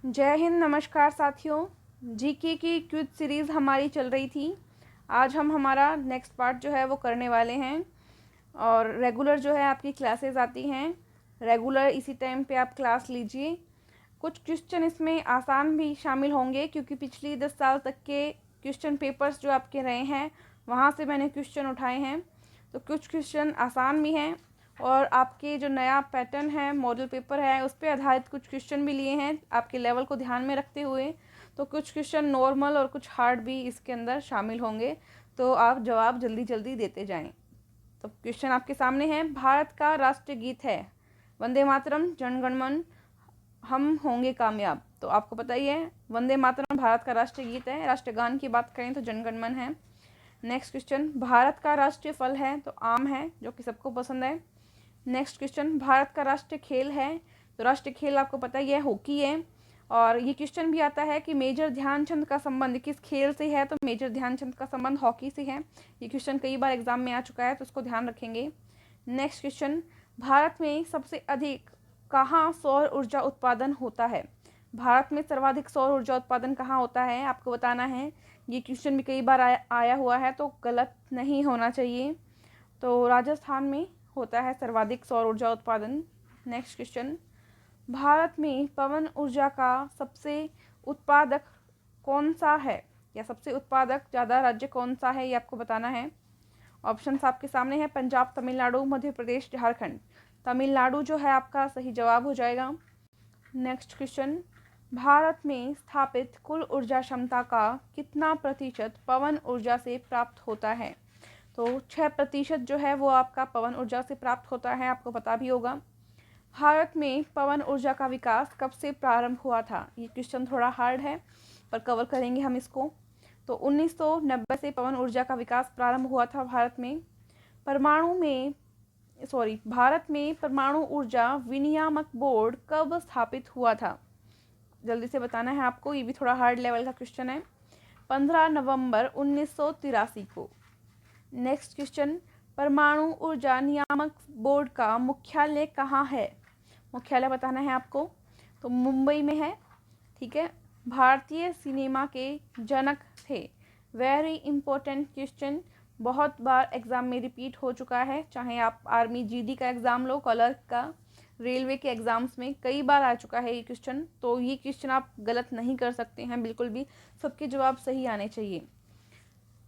जय हिंद, नमस्कार साथियों। जीके की क्विज सीरीज़ हमारी चल रही थी। आज हम हमारा नेक्स्ट पार्ट जो है वो करने वाले हैं। और रेगुलर जो है आपकी क्लासेस आती हैं, रेगुलर इसी टाइम पे आप क्लास लीजिए। कुछ क्वेश्चन इसमें आसान भी शामिल होंगे क्योंकि पिछली 10 साल तक के क्वेश्चन पेपर्स जो आपके रहे हैं वहाँ से मैंने क्वेश्चन उठाए हैं। तो कुछ क्वेश्चन आसान भी हैं और आपके जो नया पैटर्न है, मॉडल पेपर है, उस पर आधारित कुछ क्वेश्चन भी लिए हैं आपके लेवल को ध्यान में रखते हुए। तो कुछ क्वेश्चन नॉर्मल और कुछ हार्ड भी इसके अंदर शामिल होंगे, तो आप जवाब जल्दी जल्दी देते जाएं। तो क्वेश्चन आपके सामने है। भारत का राष्ट्रीय गीत है वंदे मातरम, जन गण मन, हम होंगे कामयाब। तो आपको पता ही है वंदे मातरम भारत का राष्ट्रीय गीत है। राष्ट्रगान की बात करें तो जन गण मन है। नेक्स्ट क्वेश्चन, भारत का राष्ट्रीय फल है तो आम है, जो कि सबको पसंद है। नेक्स्ट क्वेश्चन, भारत का राष्ट्रीय खेल है तो राष्ट्रीय खेल आपको पता ही है हॉकी है। और ये क्वेश्चन भी आता है कि मेजर ध्यानचंद का संबंध किस खेल से है, तो मेजर ध्यानचंद का संबंध हॉकी से है। ये क्वेश्चन कई बार एग्जाम में आ चुका है तो उसको ध्यान रखेंगे। नेक्स्ट क्वेश्चन, भारत में सबसे अधिक कहाँ सौर ऊर्जा उत्पादन होता है। भारत में सर्वाधिक सौर ऊर्जा उत्पादन कहाँ होता है, आपको बताना है। ये क्वेश्चन भी कई बार आया हुआ है तो गलत नहीं होना चाहिए। तो राजस्थान में होता है सर्वाधिक सौर ऊर्जा उत्पादन। नेक्स्ट क्वेश्चन, भारत में पवन ऊर्जा का सबसे उत्पादक कौन सा है, या सबसे उत्पादक ज़्यादा राज्य कौन सा है, ये आपको बताना है। ऑप्शंस आपके सामने है, पंजाब, तमिलनाडु, मध्य प्रदेश, झारखंड। तमिलनाडु जो है आपका सही जवाब हो जाएगा। नेक्स्ट क्वेश्चन, भारत में स्थापित कुल ऊर्जा क्षमता का कितना प्रतिशत पवन ऊर्जा से प्राप्त होता है। तो 6% जो है वो आपका पवन ऊर्जा से प्राप्त होता है, आपको पता भी होगा। भारत में पवन ऊर्जा का विकास कब से प्रारंभ हुआ था। ये क्वेश्चन थोड़ा हार्ड है पर कवर करेंगे हम इसको। तो 1990 से पवन ऊर्जा का विकास प्रारंभ हुआ था भारत में। भारत में परमाणु ऊर्जा विनियामक बोर्ड कब स्थापित हुआ था, जल्दी से बताना है आपको। ये भी थोड़ा हार्ड लेवल का क्वेश्चन है। 15 नवंबर 1983 को। नेक्स्ट क्वेश्चन, परमाणु ऊर्जा नियामक बोर्ड का मुख्यालय कहाँ है, मुख्यालय बताना है आपको। तो मुंबई में है, ठीक है। भारतीय सिनेमा के जनक थे, वेरी इंपॉर्टेंट क्वेश्चन, बहुत बार एग्जाम में रिपीट हो चुका है, चाहे आप आर्मी जीडी का एग्ज़ाम लो, क्लर्क का, रेलवे के एग्ज़ाम्स में कई बार आ चुका है ये क्वेश्चन। तो ये क्वेश्चन आप गलत नहीं कर सकते हैं बिल्कुल भी, सबके जवाब सही आने चाहिए।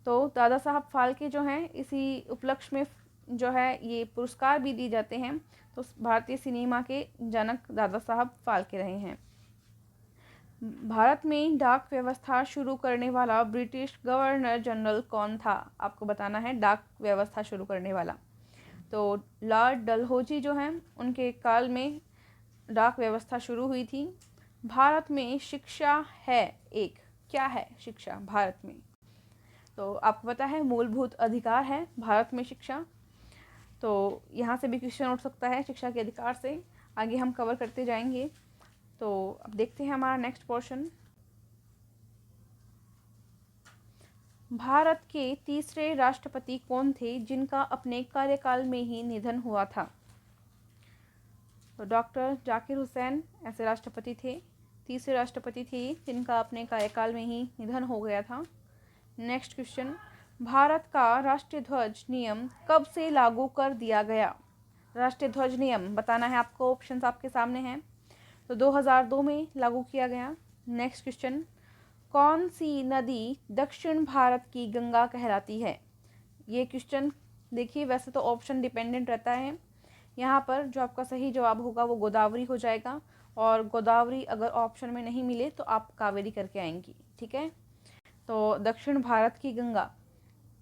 तो दादा साहब फाल्के जो हैं, इसी उपलक्ष्य में जो है ये पुरस्कार भी दिए जाते हैं। तो भारतीय सिनेमा के जनक दादा साहब फाल्के रहे हैं। भारत में डाक व्यवस्था शुरू करने वाला ब्रिटिश गवर्नर जनरल कौन था, आपको बताना है डाक व्यवस्था शुरू करने वाला। तो लॉर्ड डलहौजी जो हैं, उनके काल में डाक व्यवस्था शुरू हुई थी। भारत में शिक्षा है एक, क्या है शिक्षा भारत में, तो आपको पता है मूलभूत अधिकार है भारत में शिक्षा। तो यहाँ से भी क्वेश्चन उठ सकता है शिक्षा के अधिकार से, आगे हम कवर करते जाएंगे। तो अब देखते हैं हमारा नेक्स्ट पोर्शन। भारत के तीसरे राष्ट्रपति कौन थे जिनका अपने कार्यकाल में ही निधन हुआ था। तो डॉक्टर जाकिर हुसैन ऐसे राष्ट्रपति थे, तीसरे राष्ट्रपति थे जिनका अपने कार्यकाल में ही निधन हो गया था। नेक्स्ट क्वेश्चन, भारत का राष्ट्रीय ध्वज नियम कब से लागू कर दिया गया। राष्ट्रीय ध्वज नियम बताना है आपको, ऑप्शंस आपके सामने हैं। तो 2002 में लागू किया गया। नेक्स्ट क्वेश्चन, कौन सी नदी दक्षिण भारत की गंगा कहलाती है। ये क्वेश्चन देखिए, वैसे तो ऑप्शन डिपेंडेंट रहता है, यहाँ पर जो आपका सही जवाब होगा वो गोदावरी हो जाएगा। और गोदावरी अगर ऑप्शन में नहीं मिले तो आप कावेरी करके आएंगी, ठीक है। तो दक्षिण भारत की गंगा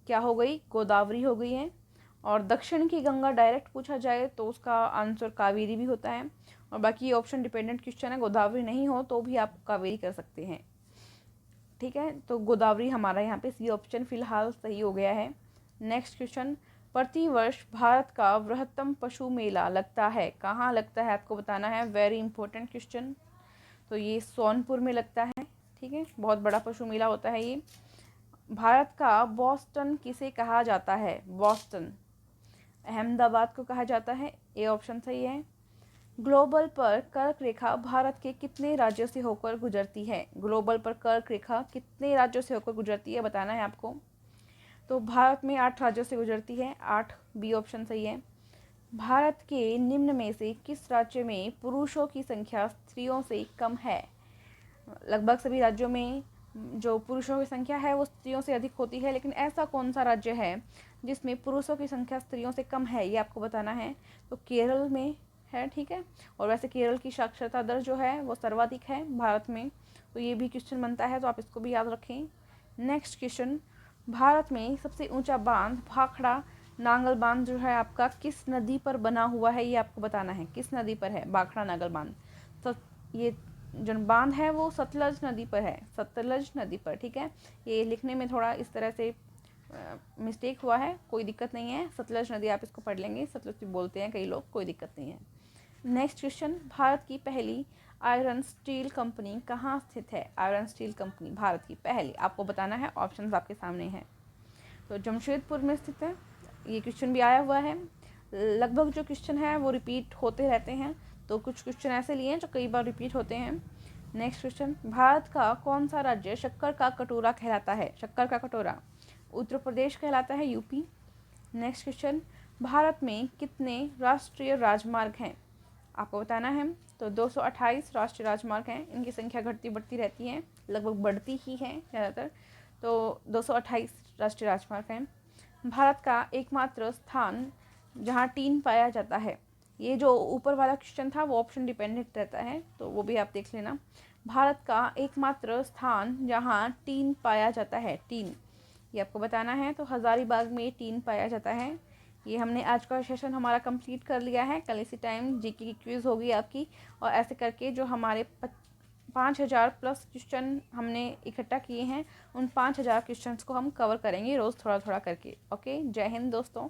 क्या हो गई, गोदावरी हो गई है। और दक्षिण की गंगा डायरेक्ट पूछा जाए तो उसका आंसर कावेरी भी होता है। और बाकी ऑप्शन डिपेंडेंट क्वेश्चन है, गोदावरी नहीं हो तो भी आप कावेरी कर सकते हैं, ठीक है। तो गोदावरी हमारा यहाँ पे सी ऑप्शन फिलहाल सही हो गया है। नेक्स्ट क्वेश्चन, प्रतिवर्ष भारत का बृहत्तम पशु मेला लगता है, कहाँ लगता है आपको बताना है, वेरी इंपॉर्टेंट क्वेश्चन। तो ये सोनपुर में लगता है, ठीक है, बहुत बड़ा पशु मेला होता है ये। भारत का बोस्टन किसे कहा जाता है, बोस्टन अहमदाबाद को कहा जाता है, ए ऑप्शन सही है। ग्लोबल पर कर्क रेखा भारत के कितने राज्यों से होकर गुजरती है? ग्लोबल पर कर्क रेखा कितने राज्यों से होकर गुजरती है बताना है आपको। तो भारत में 8 राज्यों से गुजरती है, 8, बी ऑप्शन सही है। भारत के निम्न में से किस राज्य में पुरुषों की संख्या स्त्रियों से कम है? लगभग सभी राज्यों में जो पुरुषों की संख्या है वो स्त्रियों से अधिक होती है, लेकिन ऐसा कौन सा राज्य है जिसमें पुरुषों की संख्या स्त्रियों से कम है, ये आपको बताना है। तो केरल में है, ठीक है। और वैसे केरल की साक्षरता दर जो है वो सर्वाधिक है भारत में, तो ये भी क्वेश्चन बनता है, तो आप इसको भी याद रखें। नेक्स्ट क्वेश्चन, भारत में सबसे ऊंचा बांध भाखड़ा नांगल बांध जो है आपका किस नदी पर बना हुआ है, ये आपको बताना है। किस नदी पर है भाखड़ा नांगल बांध? तो ये जो बांध है वो सतलज नदी पर है, सतलज नदी पर, ठीक है। ये लिखने में थोड़ा इस तरह से मिस्टेक हुआ है, कोई दिक्कत नहीं है। सतलज नदी आप इसको पढ़ लेंगे, सतलज भी बोलते हैं कई लोग, कोई दिक्कत नहीं है। नेक्स्ट क्वेश्चन, भारत की पहली आयरन स्टील कंपनी कहाँ स्थित है? आयरन स्टील कंपनी भारत की पहली, आपको बताना है, ऑप्शंस आपके सामने हैं। तो जमशेदपुर में स्थित है, ये क्वेश्चन भी आया हुआ है। लगभग जो क्वेश्चन है वो रिपीट होते रहते हैं, तो कुछ क्वेश्चन ऐसे लिए हैं जो कई बार रिपीट होते हैं। नेक्स्ट क्वेश्चन, भारत का कौन सा राज्य शक्कर का कटोरा कहलाता है? शक्कर का कटोरा उत्तर प्रदेश कहलाता है, यूपी। नेक्स्ट क्वेश्चन, भारत में कितने राष्ट्रीय राजमार्ग हैं? आपको बताना है। तो 228 राष्ट्रीय राजमार्ग हैं, इनकी संख्या घटती बढ़ती रहती है, लगभग बढ़ती ही है ज़्यादातर। तो 228 राष्ट्रीय राजमार्ग हैं। भारत का एकमात्र स्थान जहाँ टीन पाया जाता है, ये जो ऊपर वाला क्वेश्चन था वो ऑप्शन डिपेंडेंट रहता है, तो वो भी आप देख लेना। भारत का एकमात्र स्थान जहाँ टीन पाया जाता है, टीन, ये आपको बताना है। तो हज़ारीबाग में टीन पाया जाता है। ये हमने आज का सेशन हमारा कंप्लीट कर लिया है। कल इसी टाइम जीके की क्विज़ होगी आपकी, और ऐसे करके जो हमारे 5000 प्लस क्वेश्चन हमने इकट्ठा किए हैं, उन 5000 क्वेश्चंस को हम कवर करेंगे रोज़ थोड़ा थोड़ा करके। ओके, जय हिंद दोस्तों।